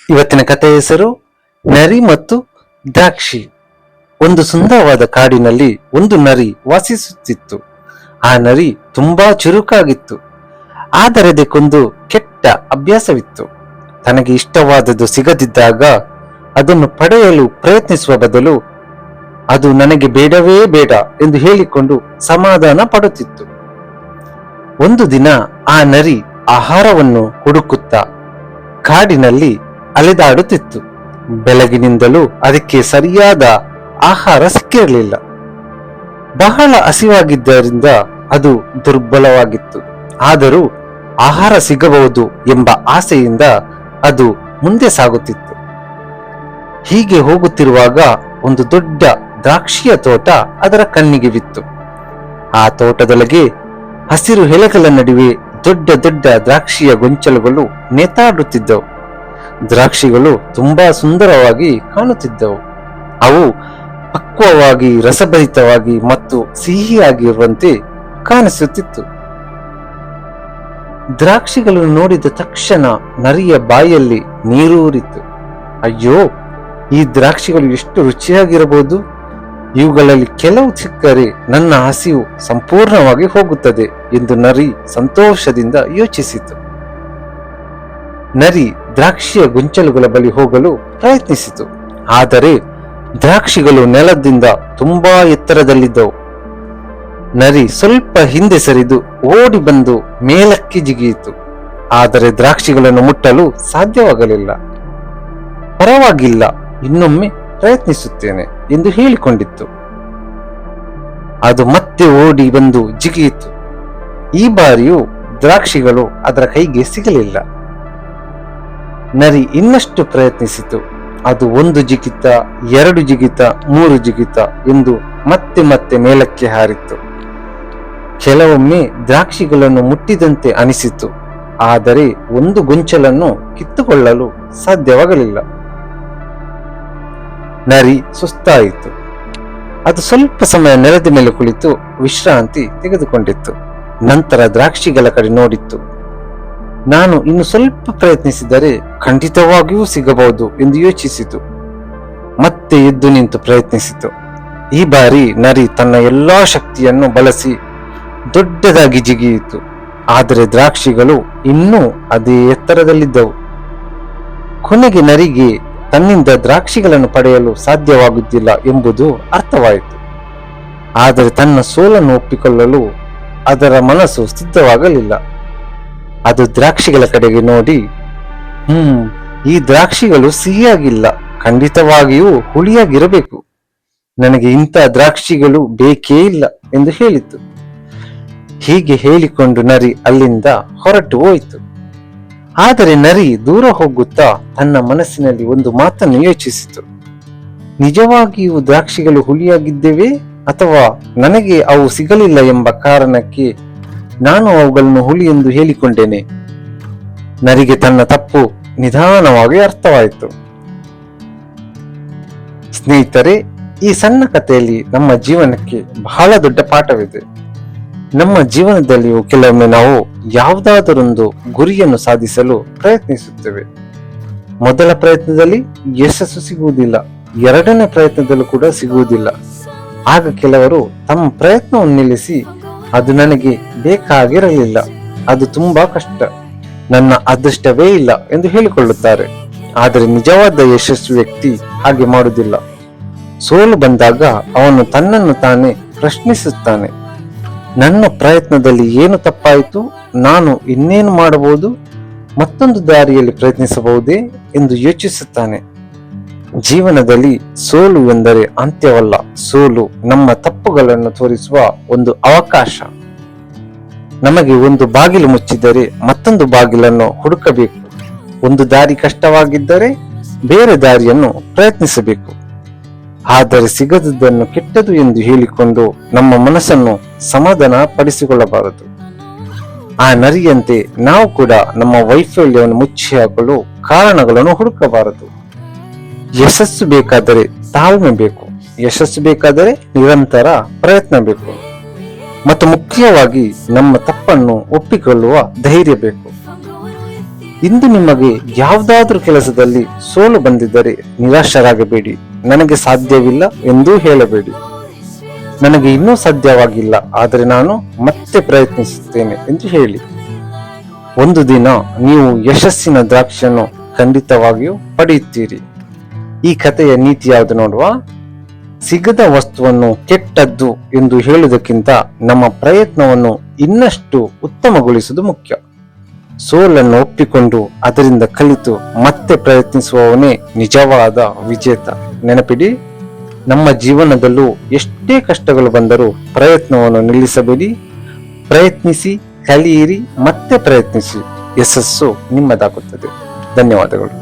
ಇವತ್ತಿನ ಕಥೆಯ ಹೆಸರು ನರಿ ಮತ್ತು ದ್ರಾಕ್ಷಿ. ಒಂದು ಸುಂದರವಾದ ಕಾಡಿನಲ್ಲಿ ಒಂದು ನರಿ ವಾಸಿಸುತ್ತಿತ್ತು. ಆ ನರಿ ತುಂಬಾ ಚುರುಕಾಗಿತ್ತು. ಆದರೆ ಅದಕ್ಕೊಂದು ಕೆಟ್ಟ ಅಭ್ಯಾಸವಿತ್ತು. ತನಗೆ ಇಷ್ಟವಾದದ್ದು ಸಿಗದಿದ್ದಾಗ ಅದನ್ನು ಪಡೆಯಲು ಪ್ರಯತ್ನಿಸುವ ಬದಲು ಅದು ನನಗೆ ಬೇಡವೇ ಬೇಡ ಎಂದು ಹೇಳಿಕೊಂಡು ಸಮಾಧಾನ ಪಡುತ್ತಿತ್ತು. ಒಂದು ದಿನ ಆ ನರಿ ಆಹಾರವನ್ನು ಹುಡುಕುತ್ತಾ ಕಾಡಿನಲ್ಲಿ ಅಲೆದಾಡುತ್ತಿತ್ತು. ಬೆಳಗಿನಿಂದಲೂ ಅದಕ್ಕೆ ಸರಿಯಾದ ಆಹಾರ ಸಿಕ್ಕಿರಲಿಲ್ಲ. ಬಹಳ ಹಸಿವಾಗಿದ್ದರಿಂದ ಅದು ದುರ್ಬಲವಾಗಿತ್ತು. ಆದರೂ ಆಹಾರ ಸಿಗಬಹುದು ಎಂಬ ಆಸೆಯಿಂದ ಅದು ಮುಂದೆ ಸಾಗುತ್ತಿತ್ತು. ಹೀಗೆ ಹೋಗುತ್ತಿರುವಾಗ ಒಂದು ದೊಡ್ಡ ದ್ರಾಕ್ಷಿಯ ತೋಟ ಅದರ ಕಣ್ಣಿಗೆ ಬಿತ್ತು. ಆ ತೋಟದೊಳಗೆ ಹಸಿರು ಎಲೆಗಳ ನಡುವೆ ದೊಡ್ಡ ದೊಡ್ಡ ದ್ರಾಕ್ಷಿಯ ಗೊಂಚಲುಗಳು ನೇತಾಡುತ್ತಿದ್ದವು. ದ್ರಾಕ್ಷಿಗಳು ತುಂಬಾ ಸುಂದರವಾಗಿ ಕಾಣುತ್ತಿದ್ದವು. ಅವು ಪಕ್ವವಾಗಿ, ರಸಭರಿತವಾಗಿ ಮತ್ತು ಸಿಹಿಯಾಗಿರುವಂತೆ ಕಾಣಿಸುತ್ತಿತ್ತು. ದ್ರಾಕ್ಷಿಗಳನ್ನು ನೋಡಿದ ತಕ್ಷಣ ನರಿಯ ಬಾಯಲ್ಲಿ ನೀರೂರಿತು. ಅಯ್ಯೋ, ಈ ದ್ರಾಕ್ಷಿಗಳು ಎಷ್ಟು ರುಚಿಯಾಗಿರಬಹುದು! ಇವುಗಳಲ್ಲಿ ಕೆಲವು ಸಿಕ್ಕರೆ ನನ್ನ ಹಸಿವು ಸಂಪೂರ್ಣವಾಗಿ ಹೋಗುತ್ತದೆ ಎಂದು ನರಿ ಸಂತೋಷದಿಂದ ಯೋಚಿಸಿತು. ನರಿ ದ್ರಾಕ್ಷಿಯ ಗೊಂಚಲುಗಳ ಬಳಿ ಹೋಗಲು ಪ್ರಯತ್ನಿಸಿತು. ಆದರೆ ದ್ರಾಕ್ಷಿಗಳು ನೆಲದಿಂದ ತುಂಬಾ ಎತ್ತರದಲ್ಲಿದ್ದವು. ನರಿ ಸ್ವಲ್ಪ ಹಿಂದೆ ಸರಿದು ಓಡಿ ಬಂದು ಮೇಲಕ್ಕೆ ಜಿಗಿಯಿತು. ಆದರೆ ದ್ರಾಕ್ಷಿಗಳನ್ನು ಮುಟ್ಟಲು ಸಾಧ್ಯವಾಗಲಿಲ್ಲ. ಪರವಾಗಿಲ್ಲ, ಇನ್ನೊಮ್ಮೆ ಪ್ರಯತ್ನಿಸುತ್ತೇನೆ ಎಂದು ಹೇಳಿಕೊಂಡಿತ್ತು. ಅದು ಮತ್ತೆ ಓಡಿ ಬಂದು ಜಿಗಿಯಿತು. ಈ ಬಾರಿಯೂ ದ್ರಾಕ್ಷಿಗಳು ಅದರ ಕೈಗೆ ಸಿಗಲಿಲ್ಲ. ನರಿ ಇನ್ನಷ್ಟು ಪ್ರಯತ್ನಿಸಿತು. ಅದು ಒಂದು ಜಿಗಿತ, ಎರಡು ಜಿಗಿತ, ಮೂರು ಜಿಗಿತ ಎಂದು ಮತ್ತೆ ಮತ್ತೆ ಮೇಲಕ್ಕೆ ಹಾರಿತು. ಕೆಲವೊಮ್ಮೆ ದ್ರಾಕ್ಷಿಗಳನ್ನು ಮುಟ್ಟಿದಂತೆ ಅನಿಸಿತು. ಆದರೆ ಒಂದು ಗೊಂಚಲನ್ನು ಕಿತ್ತುಕೊಳ್ಳಲು ಸಾಧ್ಯವಾಗಲಿಲ್ಲ. ನರಿ ಸುಸ್ತಾಯಿತು. ಅದು ಸ್ವಲ್ಪ ಸಮಯ ನೆಲದ ಮೇಲೆ ಕುಳಿತು ವಿಶ್ರಾಂತಿ ತೆಗೆದುಕೊಂಡಿತ್ತು. ನಂತರ ದ್ರಾಕ್ಷಿಗಳ ಕಡೆ ನೋಡಿತ್ತು. ನಾನು ಇನ್ನು ಸ್ವಲ್ಪ ಪ್ರಯತ್ನಿಸಿದರೆ ಖಂಡಿತವಾಗಿಯೂ ಸಿಗಬಹುದು ಎಂದು ಯೋಚಿಸಿತು. ಮತ್ತೆ ಎದ್ದು ನಿಂತು ಪ್ರಯತ್ನಿಸಿತು. ಈ ಬಾರಿ ನರಿ ತನ್ನ ಎಲ್ಲಾ ಶಕ್ತಿಯನ್ನು ಬಳಸಿ ದೊಡ್ಡದಾಗಿ ಜಿಗಿಯಿತು. ಆದರೆ ದ್ರಾಕ್ಷಿಗಳು ಇನ್ನೂ ಅದೇ ಎತ್ತರದಲ್ಲಿದ್ದವು. ಕೊನೆಗೆ ನರಿಗೆ ತನ್ನಿಂದ ದ್ರಾಕ್ಷಿಗಳನ್ನು ಪಡೆಯಲು ಸಾಧ್ಯವಾಗುತ್ತಿಲ್ಲ ಎಂಬುದು ಅರ್ಥವಾಯಿತು. ಆದರೆ ತನ್ನ ಸೋಲನ್ನು ಒಪ್ಪಿಕೊಳ್ಳಲು ಅದರ ಮನಸ್ಸು ಸಿದ್ಧವಾಗಲಿಲ್ಲ. ಅದು ದ್ರಾಕ್ಷಿಗಳ ಕಡೆಗೆ ನೋಡಿ, ಈ ದ್ರಾಕ್ಷಿಗಳು ಸಿಹಿಯಾಗಿಲ್ಲ, ಖಂಡಿತವಾಗಿಯೂ ಹುಳಿಯಾಗಿರಬೇಕು. ನನಗೆ ಇಂಥ ದ್ರಾಕ್ಷಿಗಳು ಬೇಕೇ ಇಲ್ಲ ಎಂದು ಹೇಳಿತು. ಹೀಗೆ ಹೇಳಿಕೊಂಡು ನರಿ ಅಲ್ಲಿಂದ ಹೊರಟು ಹೋಯಿತು. ಆದರೆ ನರಿ ದೂರ ಹೋಗುತ್ತಾ ತನ್ನ ಮನಸ್ಸಿನಲ್ಲಿ ಒಂದು ಮಾತನ್ನು ಯೋಚಿಸಿತು. ನಿಜವಾಗಿಯೂ ದ್ರಾಕ್ಷಿಗಳು ಹುಳಿಯಾಗಿದ್ದೇವೆ, ಅಥವಾ ನನಗೆ ಅವು ಸಿಗಲಿಲ್ಲ ಎಂಬ ಕಾರಣಕ್ಕೆ ನಾನು ಅವುಗಳನ್ನು ಹುಳಿ ಎಂದು ಹೇಳಿಕೊಂಡೇನೆ? ನರಿಗೆ ತನ್ನ ತಪ್ಪು ನಿಧಾನವಾಗಿ ಅರ್ಥವಾಯಿತು. ಸ್ನೇಹಿತರೆ, ಈ ಸಣ್ಣ ಕಥೆಯಲ್ಲಿ ನಮ್ಮ ಜೀವನಕ್ಕೆ ಬಹಳ ದೊಡ್ಡ ಪಾಠವಿದೆ. ನಮ್ಮ ಜೀವನದಲ್ಲಿಯೂ ಕೆಲವೊಮ್ಮೆ ನಾವು ಯಾವುದಾದರೊಂದು ಗುರಿಯನ್ನು ಸಾಧಿಸಲು ಪ್ರಯತ್ನಿಸುತ್ತೇವೆ. ಮೊದಲ ಪ್ರಯತ್ನದಲ್ಲಿ ಯಶಸ್ಸು ಸಿಗುವುದಿಲ್ಲ, ಎರಡನೇ ಪ್ರಯತ್ನದಲ್ಲೂ ಕೂಡ ಸಿಗುವುದಿಲ್ಲ. ಆಗ ಕೆಲವರು ತಮ್ಮ ಪ್ರಯತ್ನವನ್ನು ನಿಲ್ಲಿಸಿ, ಅದು ನನಗೆ ಬೇಕಾಗಿರಲಿಲ್ಲ, ಅದು ತುಂಬಾ ಕಷ್ಟ, ನನ್ನ ಅದೃಷ್ಟವೇ ಇಲ್ಲ ಎಂದು ಹೇಳಿಕೊಳ್ಳುತ್ತಾರೆ. ಆದರೆ ನಿಜವಾದ ಯಶಸ್ವಿ ವ್ಯಕ್ತಿ ಹಾಗೆ ಮಾಡುವುದಿಲ್ಲ. ಸೋಲು ಬಂದಾಗ ಅವನು ತನ್ನನ್ನು ತಾನೇ ಪ್ರಶ್ನಿಸುತ್ತಾನೆ. ನನ್ನ ಪ್ರಯತ್ನದಲ್ಲಿ ಏನು ತಪ್ಪಾಯಿತು? ನಾನು ಇನ್ನೇನು ಮಾಡಬಹುದು? ಮತ್ತೊಂದು ದಾರಿಯಲ್ಲಿ ಪ್ರಯತ್ನಿಸಬಹುದೇ ಎಂದು ಯೋಚಿಸುತ್ತಾನೆ. ಜೀವನದಲ್ಲಿ ಸೋಲು ಎಂದರೆ ಅಂತ್ಯವಲ್ಲ. ಸೋಲು ನಮ್ಮ ತಪ್ಪುಗಳನ್ನು ತೋರಿಸುವ ಒಂದು ಅವಕಾಶ. ನಮಗೆ ಒಂದು ಬಾಗಿಲು ಮುಚ್ಚಿದರೆ ಮತ್ತೊಂದು ಬಾಗಿಲನ್ನು ಹುಡುಕಬೇಕು. ಒಂದು ದಾರಿ ಕಷ್ಟವಾಗಿದ್ದರೆ ಬೇರೆ ದಾರಿಯನ್ನು ಪ್ರಯತ್ನಿಸಬೇಕು. ಆದರೆ ಸಿಗದುದನ್ನು ಕೆಟ್ಟದು ಎಂದು ಹೇಳಿಕೊಂಡು ನಮ್ಮ ಮನಸ್ಸನ್ನು ಸಮಾಧಾನ ಪಡಿಸಿಕೊಳ್ಳಬಾರದು. ಆ ನರಿಯಂತೆ ನಾವು ಕೂಡ ನಮ್ಮ ವೈಫಲ್ಯವನ್ನು ಮುಚ್ಚಿ ಹಾಕಲು ಕಾರಣಗಳನ್ನು ಹುಡುಕಬಾರದು. ಯಶಸ್ಸು ಬೇಕಾದರೆ ತಾಳ್ಮೆ ಬೇಕು. ಯಶಸ್ಸು ಬೇಕಾದರೆ ನಿರಂತರ ಪ್ರಯತ್ನ ಬೇಕು. ಮತ್ತು ಮುಖ್ಯವಾಗಿ ನಮ್ಮ ತಪ್ಪನ್ನು ಒಪ್ಪಿಕೊಳ್ಳುವ ಧೈರ್ಯ ಬೇಕು. ಇಂದು ನಿಮಗೆ ಯಾವುದಾದ್ರೂ ಕೆಲಸದಲ್ಲಿ ಸೋಲು ಬಂದಿದ್ದರೆ ನಿರಾಶರಾಗಬೇಡಿ. ನನಗೆ ಸಾಧ್ಯವಿಲ್ಲ ಎಂದೂ ಹೇಳಬೇಡಿ. ನನಗೆ ಇನ್ನೂ ಸಾಧ್ಯವಾಗಿಲ್ಲ, ಆದರೆ ನಾನು ಮತ್ತೆ ಪ್ರಯತ್ನಿಸುತ್ತೇನೆ ಎಂದು ಹೇಳಿ. ಒಂದು ದಿನ ನೀವು ಯಶಸ್ಸಿನ ದ್ರಾಕ್ಷಿಯನ್ನು ಖಂಡಿತವಾಗಿಯೂ ಪಡೆಯುತ್ತೀರಿ. ಈ ಕಥೆಯ ನೀತಿ ಯಾವುದು ನೋಡುವ. ಸಿಗದ ವಸ್ತುವನ್ನು ಕೆಟ್ಟದ್ದು ಎಂದು ಹೇಳುವುದಕ್ಕಿಂತ ನಮ್ಮ ಪ್ರಯತ್ನವನ್ನು ಇನ್ನಷ್ಟು ಉತ್ತಮಗೊಳಿಸುವುದು ಮುಖ್ಯ. ಸೋಲನ್ನು ಒಪ್ಪಿಕೊಂಡು ಅದರಿಂದ ಕಲಿತು ಮತ್ತೆ ಪ್ರಯತ್ನಿಸುವವನೇ ನಿಜವಾದ ವಿಜೇತ. ನೆನಪಿಡಿ, ನಮ್ಮ ಜೀವನದಲ್ಲೂ ಎಷ್ಟೇ ಕಷ್ಟಗಳು ಬಂದರೂ ಪ್ರಯತ್ನವನ್ನು ನಿಲ್ಲಿಸಬೇಡಿ. ಪ್ರಯತ್ನಿಸಿ, ಕಲಿಯಿರಿ, ಮತ್ತೆ ಪ್ರಯತ್ನಿಸಿ. ಯಶಸ್ಸು ನಿಮ್ಮದಾಗುತ್ತದೆ. ಧನ್ಯವಾದಗಳು.